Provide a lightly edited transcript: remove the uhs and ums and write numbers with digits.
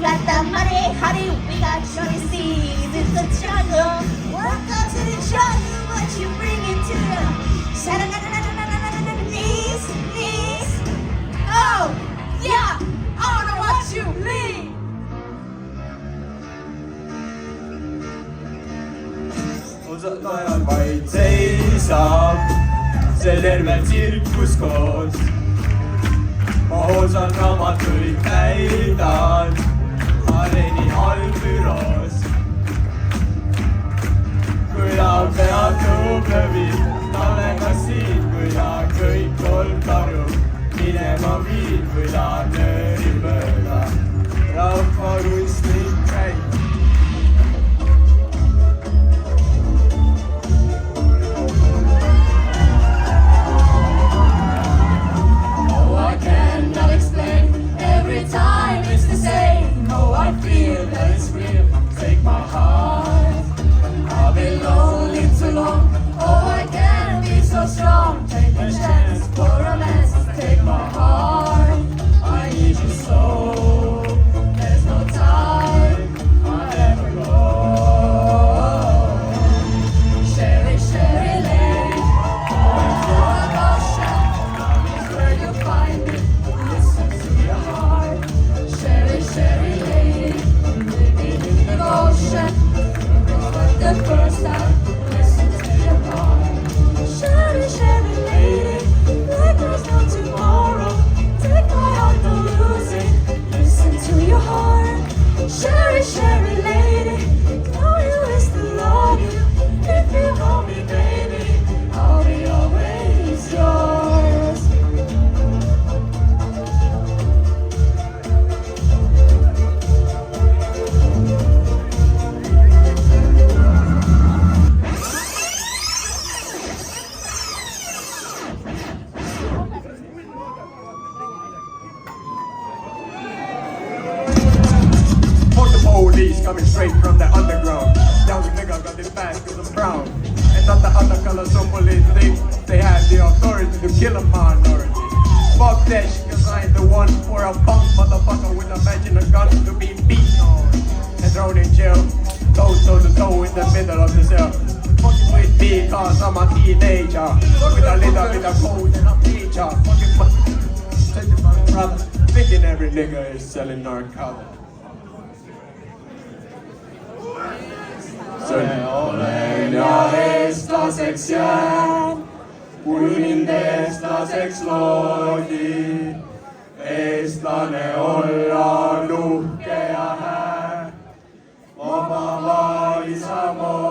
got the money, honey, we got choices. It's the jungle. Welcome to the jungle. What you bring it to the knees, knees. Oh, yeah, I don't know what you mean. Ajal vaid seisab see terve tsirkuskoos. Ma osan raamatuid täidan areeni allbüroos. Külapead tõublevid, olen ka siin, küla kõik kolm karjub. Minema viid, küla nööri mööda, rahvakunstnik käib. Police coming straight from the underground. Young nigga got it bad cause I'm brown. And not the other color, some police think they have the authority to kill a minority. Fuck that shit cause I ain't the one for a punk motherfucker with a badge and a gun to be beaten on and thrown in jail. Toe to toe in the middle of the cell. Fucking with me cause I'm a teenager with a little bit of code and a teacher. Fucking my brother thinking every nigga is selling narcotics. Olen ja eestlaseks jään, kui mind eestlaseks loodi. Eestlane olla on uhke ja hää, vaba maa isamaa.